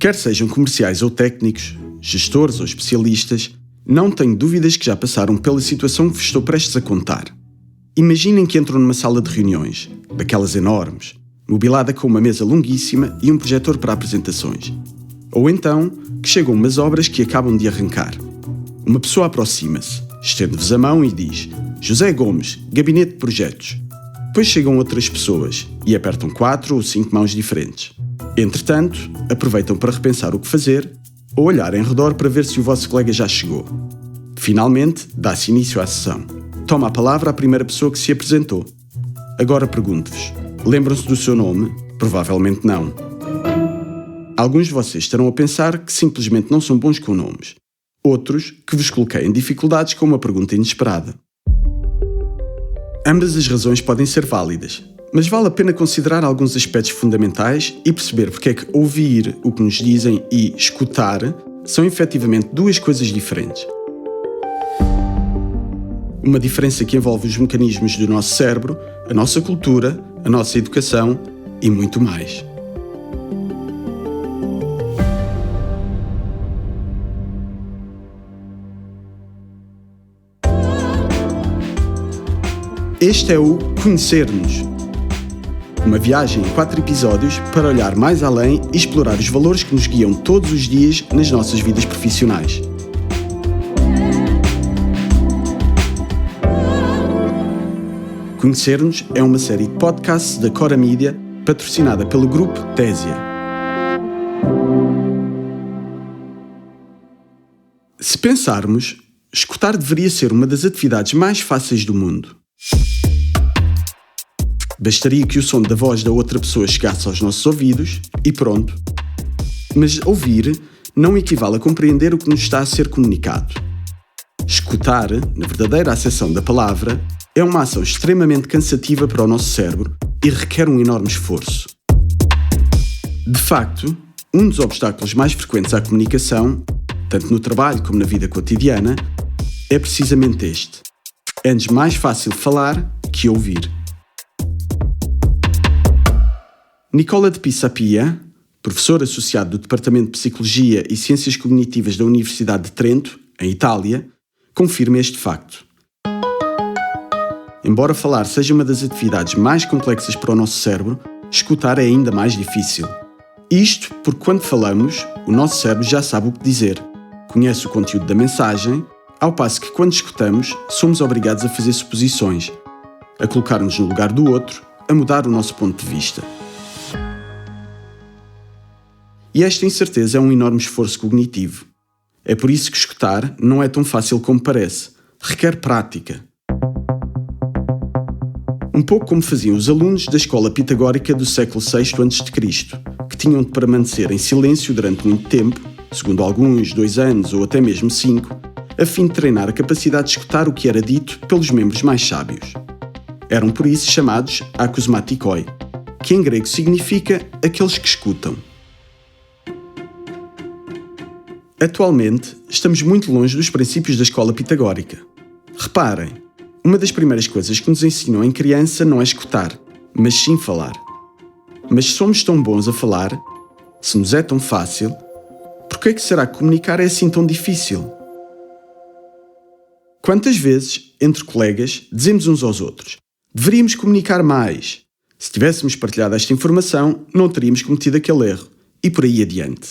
Quer sejam comerciais ou técnicos, gestores ou especialistas, não tenho dúvidas que já passaram pela situação que vos estou prestes a contar. Imaginem que entram numa sala de reuniões, daquelas enormes, mobilada com uma mesa longuíssima e um projetor para apresentações. Ou então, que chegam umas obras que acabam de arrancar. Uma pessoa aproxima-se, estende-vos a mão e diz: José Gomes, Gabinete de Projetos. Depois chegam outras pessoas e apertam 4 ou 5 mãos diferentes. Entretanto, aproveitam para repensar o que fazer ou olhar em redor para ver se o vosso colega já chegou. Finalmente, dá-se início à sessão. Toma a palavra a primeira pessoa que se apresentou. Agora pergunto-vos, lembram-se do seu nome? Provavelmente não. Alguns de vocês estarão a pensar que simplesmente não são bons com nomes. Outros, que vos coloquei em dificuldades com uma pergunta inesperada. Ambas as razões podem ser válidas, mas vale a pena considerar alguns aspectos fundamentais e perceber porque é que ouvir o que nos dizem e escutar são efetivamente duas coisas diferentes. Uma diferença que envolve os mecanismos do nosso cérebro, a nossa cultura, a nossa educação e muito mais. Este é o Conhecer-nos. Uma viagem em 4 episódios para olhar mais além e explorar os valores que nos guiam todos os dias nas nossas vidas profissionais. Conhecer-nos é uma série de podcasts da Cora Media, patrocinada pelo grupo Tésia. Se pensarmos, escutar deveria ser uma das atividades mais fáceis do mundo. Bastaria que o som da voz da outra pessoa chegasse aos nossos ouvidos e pronto. Mas ouvir não equivale a compreender o que nos está a ser comunicado. Escutar, na verdadeira acessão da palavra, é uma ação extremamente cansativa para o nosso cérebro e requer um enorme esforço. De facto, um dos obstáculos mais frequentes à comunicação, tanto no trabalho como na vida cotidiana, é precisamente este. É-nos mais fácil falar que ouvir. Nicola de Pisapia, professor associado do Departamento de Psicologia e Ciências Cognitivas da Universidade de Trento, em Itália, confirma este facto. Embora falar seja uma das atividades mais complexas para o nosso cérebro, escutar é ainda mais difícil. Isto porque quando falamos, o nosso cérebro já sabe o que dizer, conhece o conteúdo da mensagem, ao passo que quando escutamos, somos obrigados a fazer suposições, a colocar-nos no lugar do outro, a mudar o nosso ponto de vista. E esta incerteza é um enorme esforço cognitivo. É por isso que escutar não é tão fácil como parece. Requer prática. Um pouco como faziam os alunos da escola pitagórica do século VI a.C., que tinham de permanecer em silêncio durante muito tempo, segundo alguns 2 anos ou até mesmo 5, a fim de treinar a capacidade de escutar o que era dito pelos membros mais sábios. Eram por isso chamados akousmatikoi, que em grego significa aqueles que escutam. Atualmente, estamos muito longe dos princípios da escola pitagórica. Reparem, uma das primeiras coisas que nos ensinam em criança não é escutar, mas sim falar. Mas se somos tão bons a falar, se nos é tão fácil, por que será que comunicar é assim tão difícil? Quantas vezes, entre colegas, dizemos uns aos outros: deveríamos comunicar mais. Se tivéssemos partilhado esta informação, não teríamos cometido aquele erro. E por aí adiante.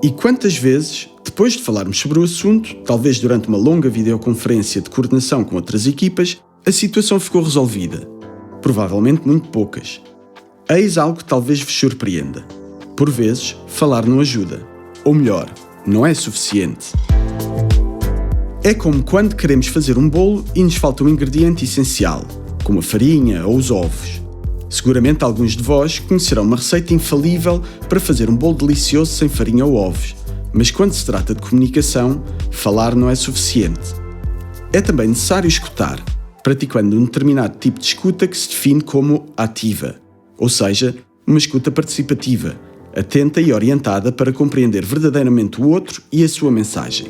E quantas vezes, depois de falarmos sobre o assunto, talvez durante uma longa videoconferência de coordenação com outras equipas, a situação ficou resolvida? Provavelmente muito poucas. Eis algo que talvez vos surpreenda. Por vezes, falar não ajuda. Ou melhor, não é suficiente. É como quando queremos fazer um bolo e nos falta um ingrediente essencial, como a farinha ou os ovos. Seguramente alguns de vós conhecerão uma receita infalível para fazer um bolo delicioso sem farinha ou ovos, mas quando se trata de comunicação, falar não é suficiente. É também necessário escutar, praticando um determinado tipo de escuta que se define como ativa, ou seja, uma escuta participativa, atenta e orientada para compreender verdadeiramente o outro e a sua mensagem.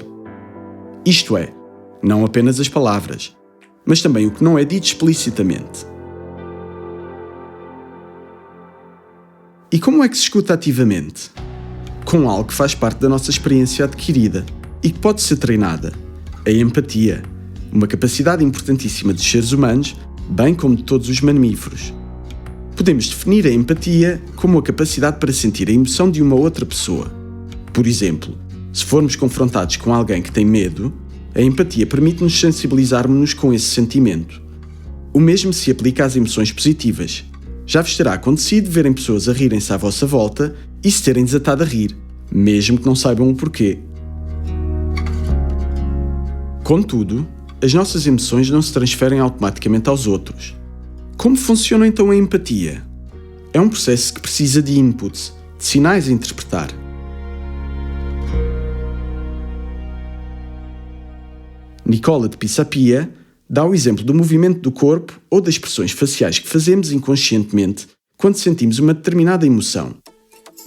Isto é, não apenas as palavras, mas também o que não é dito explicitamente. E como é que se escuta ativamente? Com algo que faz parte da nossa experiência adquirida e que pode ser treinada: a empatia, uma capacidade importantíssima dos seres humanos, bem como de todos os mamíferos. Podemos definir a empatia como a capacidade para sentir a emoção de uma outra pessoa. Por exemplo, se formos confrontados com alguém que tem medo, a empatia permite-nos sensibilizarmos-nos com esse sentimento. O mesmo se aplica às emoções positivas. Já vos terá acontecido verem pessoas a rirem-se à vossa volta e se terem desatado a rir, mesmo que não saibam o porquê. Contudo, as nossas emoções não se transferem automaticamente aos outros. Como funciona então a empatia? É um processo que precisa de inputs, de sinais a interpretar. Nicola de Pisapia dá o exemplo do movimento do corpo ou das expressões faciais que fazemos inconscientemente quando sentimos uma determinada emoção.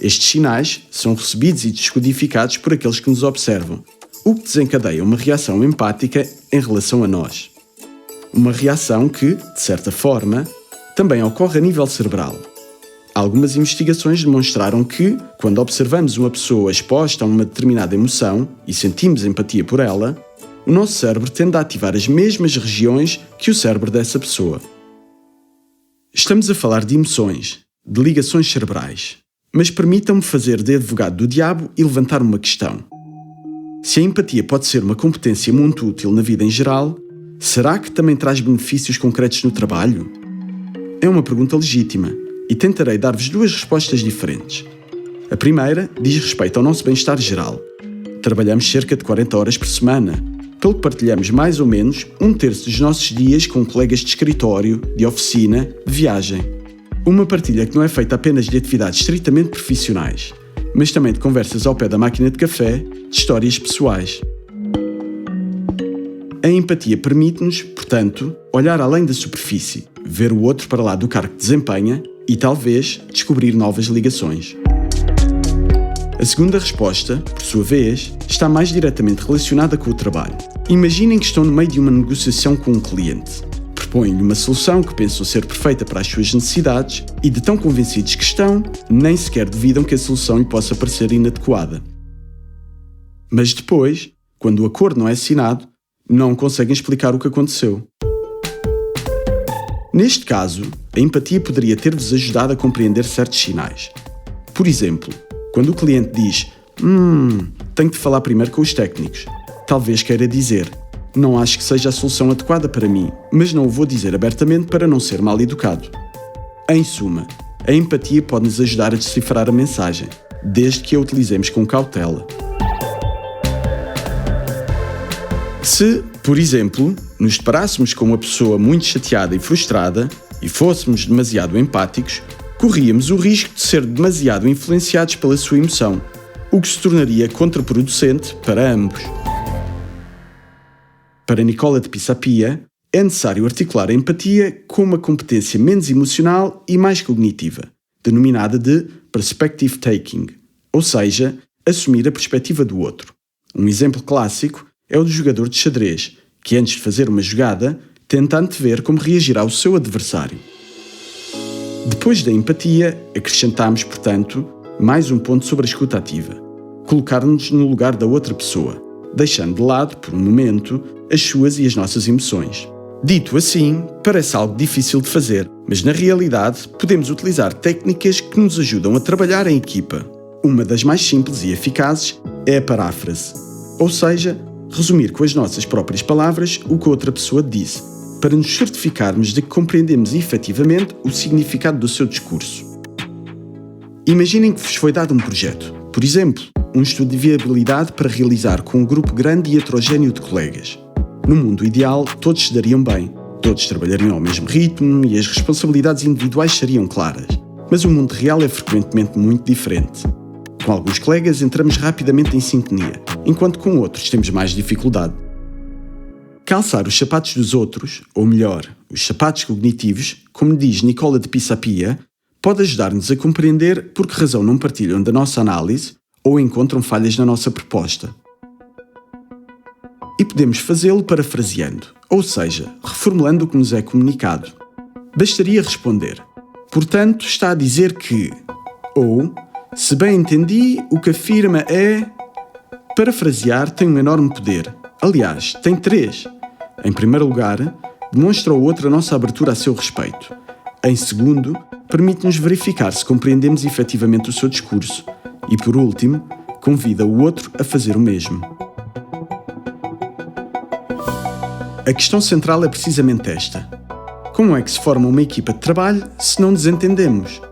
Estes sinais são recebidos e descodificados por aqueles que nos observam, o que desencadeia uma reação empática em relação a nós. Uma reação que, de certa forma, também ocorre a nível cerebral. Algumas investigações demonstraram que, quando observamos uma pessoa exposta a uma determinada emoção e sentimos empatia por ela, o nosso cérebro tende a ativar as mesmas regiões que o cérebro dessa pessoa. Estamos a falar de emoções, de ligações cerebrais, mas permitam-me fazer de advogado do diabo e levantar uma questão. Se a empatia pode ser uma competência muito útil na vida em geral, será que também traz benefícios concretos no trabalho? É uma pergunta legítima e tentarei dar-vos duas respostas diferentes. A primeira diz respeito ao nosso bem-estar geral. Trabalhamos cerca de 40 horas por semana, pelo que partilhamos mais ou menos 1/3 dos nossos dias com colegas de escritório, de oficina, de viagem. Uma partilha que não é feita apenas de atividades estritamente profissionais, mas também de conversas ao pé da máquina de café, de histórias pessoais. A empatia permite-nos, portanto, olhar além da superfície, ver o outro para lá do cargo que desempenha e, talvez, descobrir novas ligações. A segunda resposta, por sua vez, está mais diretamente relacionada com o trabalho. Imaginem que estão no meio de uma negociação com um cliente. Propõem-lhe uma solução que pensam ser perfeita para as suas necessidades e, de tão convencidos que estão, nem sequer duvidam que a solução lhe possa parecer inadequada. Mas depois, quando o acordo não é assinado, não conseguem explicar o que aconteceu. Neste caso, a empatia poderia ter-vos ajudado a compreender certos sinais. Por exemplo, quando o cliente diz tenho de falar primeiro com os técnicos, talvez queira dizer não acho que seja a solução adequada para mim, mas não o vou dizer abertamente para não ser mal educado. Em suma, a empatia pode nos ajudar a decifrar a mensagem, desde que a utilizemos com cautela. Se, por exemplo, nos deparássemos com uma pessoa muito chateada e frustrada e fôssemos demasiado empáticos, corríamos o risco de ser demasiado influenciados pela sua emoção, o que se tornaria contraproducente para ambos. Para Nicola de Pisapia, é necessário articular a empatia com uma competência menos emocional e mais cognitiva, denominada de perspective taking, ou seja, assumir a perspectiva do outro. Um exemplo clássico é o do jogador de xadrez, que antes de fazer uma jogada, tenta antever como reagirá o seu adversário. Depois da empatia, acrescentamos, portanto, mais um ponto sobre a escuta ativa. Colocar-nos no lugar da outra pessoa, deixando de lado, por um momento, as suas e as nossas emoções. Dito assim, parece algo difícil de fazer, mas na realidade podemos utilizar técnicas que nos ajudam a trabalhar em equipa. Uma das mais simples e eficazes é a paráfrase, ou seja, resumir com as nossas próprias palavras o que outra pessoa disse, para nos certificarmos de que compreendemos efetivamente o significado do seu discurso. Imaginem que vos foi dado um projeto, por exemplo, um estudo de viabilidade para realizar com um grupo grande e heterogéneo de colegas. No mundo ideal, todos se dariam bem, todos trabalhariam ao mesmo ritmo e as responsabilidades individuais seriam claras. Mas o mundo real é frequentemente muito diferente. Com alguns colegas entramos rapidamente em sintonia, enquanto com outros temos mais dificuldade. Calçar os sapatos dos outros, ou melhor, os sapatos cognitivos, como diz Nicola de Pisapia, pode ajudar-nos a compreender por que razão não partilham da nossa análise ou encontram falhas na nossa proposta. E podemos fazê-lo parafraseando, ou seja, reformulando o que nos é comunicado. Bastaria responder: portanto, está a dizer que... Ou, se bem entendi, o que afirma é... Parafrasear tem um enorme poder. Aliás, tem 3. Em primeiro lugar, demonstra ao outro a nossa abertura a seu respeito. Em segundo, permite-nos verificar se compreendemos efetivamente o seu discurso. E por último, convida o outro a fazer o mesmo. A questão central é precisamente esta. Como é que se forma uma equipa de trabalho se não nos entendemos?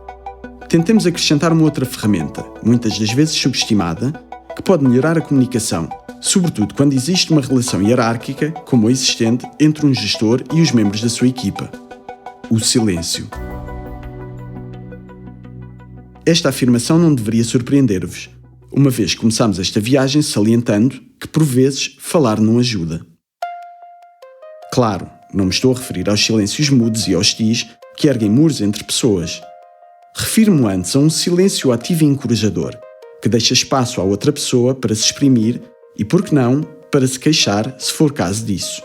Tentemos acrescentar uma outra ferramenta, muitas das vezes subestimada, que pode melhorar a comunicação, sobretudo quando existe uma relação hierárquica, como a existente entre um gestor e os membros da sua equipa. O silêncio. Esta afirmação não deveria surpreender-vos, uma vez que começámos esta viagem salientando que, por vezes, falar não ajuda. Claro, não me estou a referir aos silêncios mudos e hostis que erguem muros entre pessoas. Refiro-me antes a um silêncio ativo e encorajador, que deixa espaço à outra pessoa para se exprimir e, por que não, para se queixar, se for caso disso.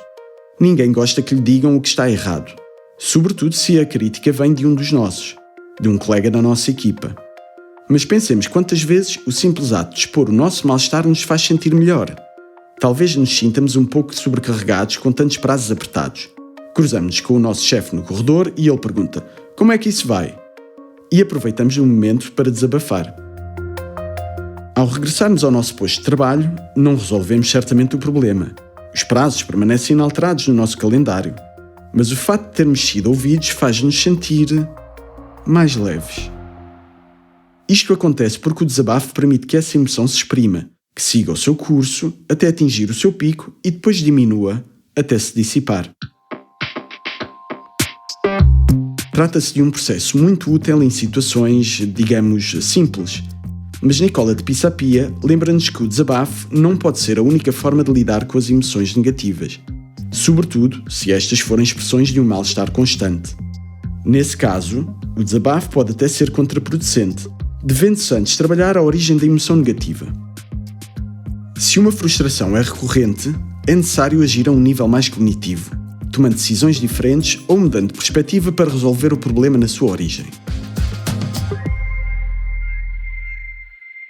Ninguém gosta que lhe digam o que está errado, sobretudo se a crítica vem de um dos nossos, de um colega da nossa equipa. Mas pensemos quantas vezes o simples ato de expor o nosso mal-estar nos faz sentir melhor. Talvez nos sintamos um pouco sobrecarregados com tantos prazos apertados. Cruzamos-nos com o nosso chefe no corredor e ele pergunta: como é que isso vai? E aproveitamos o momento para desabafar. Ao regressarmos ao nosso posto de trabalho, não resolvemos certamente o problema. Os prazos permanecem inalterados no nosso calendário. Mas o facto de termos sido ouvidos faz-nos sentir mais leves. Isto acontece porque o desabafo permite que essa emoção se exprima, que siga o seu curso até atingir o seu pico e depois diminua até se dissipar. Trata-se de um processo muito útil em situações, digamos, simples. Mas Nicola de Pisapia lembra-nos que o desabafo não pode ser a única forma de lidar com as emoções negativas, sobretudo se estas forem expressões de um mal-estar constante. Nesse caso, o desabafo pode até ser contraproducente, devendo-se antes trabalhar a origem da emoção negativa. Se uma frustração é recorrente, é necessário agir a um nível mais cognitivo, tomando decisões diferentes ou mudando de perspectiva para resolver o problema na sua origem.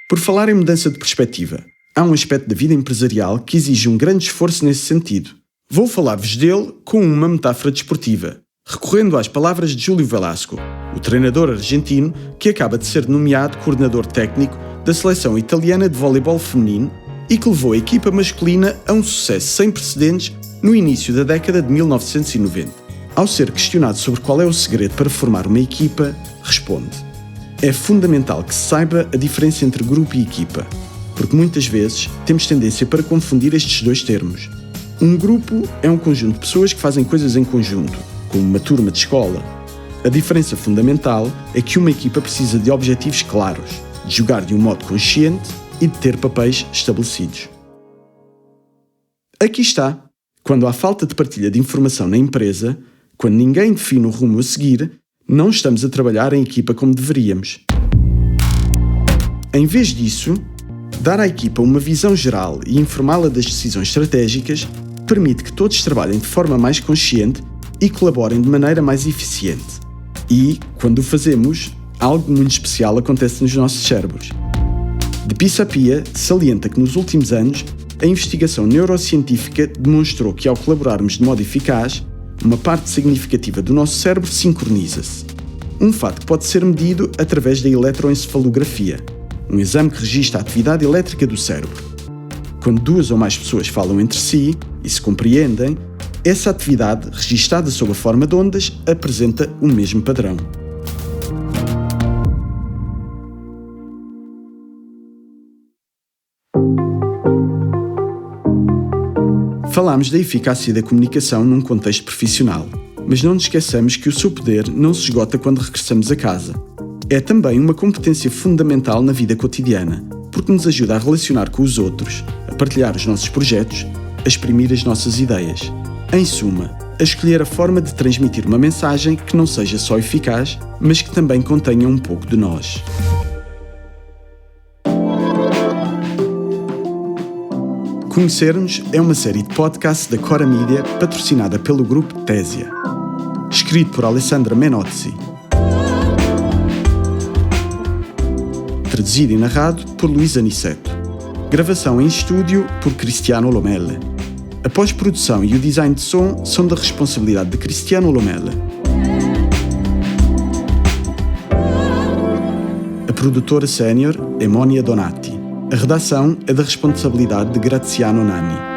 Por falar em mudança de perspectiva, há um aspecto da vida empresarial que exige um grande esforço nesse sentido. Vou falar-vos dele com uma metáfora desportiva, recorrendo às palavras de Júlio Velasco, o treinador argentino que acaba de ser nomeado coordenador técnico da seleção italiana de voleibol feminino e que levou a equipa masculina a um sucesso sem precedentes no início da década de 1990. Ao ser questionado sobre qual é o segredo para formar uma equipa, responde: é fundamental que se saiba a diferença entre grupo e equipa, porque muitas vezes temos tendência para confundir estes dois termos. Um grupo é um conjunto de pessoas que fazem coisas em conjunto, como uma turma de escola. A diferença fundamental é que uma equipa precisa de objetivos claros, de jogar de um modo consciente e de ter papéis estabelecidos. Aqui está. Quando há falta de partilha de informação na empresa, quando ninguém define o rumo a seguir, não estamos a trabalhar em equipa como deveríamos. Em vez disso, dar à equipa uma visão geral e informá-la das decisões estratégicas permite que todos trabalhem de forma mais consciente e colaborem de maneira mais eficiente. E, quando o fazemos, algo muito especial acontece nos nossos cérebros. De Pisapia salienta que nos últimos anos a investigação neurocientífica demonstrou que ao colaborarmos de modo eficaz, uma parte significativa do nosso cérebro sincroniza-se. Um fato que pode ser medido através da eletroencefalografia, um exame que registra a atividade elétrica do cérebro. Quando 2 ou mais pessoas falam entre si e se compreendem, essa atividade, registada sob a forma de ondas, apresenta o mesmo padrão. Falámos da eficácia da comunicação num contexto profissional, mas não nos esqueçamos que o seu poder não se esgota quando regressamos a casa. É também uma competência fundamental na vida cotidiana, porque nos ajuda a relacionar com os outros, a partilhar os nossos projetos, a exprimir as nossas ideias. Em suma, a escolher a forma de transmitir uma mensagem que não seja só eficaz, mas que também contenha um pouco de nós. Conhecer-nos é uma série de podcasts da Cora Media patrocinada pelo grupo Tésia. Escrito por Alessandra Menozzi. traduzido e narrado por Luís Aniceto. Gravação em estúdio por Cristiano Lomele. A pós-produção e o design de som são da responsabilidade de Cristiano Lomele. A produtora sénior é Mónia Donati. A redação é da responsabilidade de Graziano Nanni.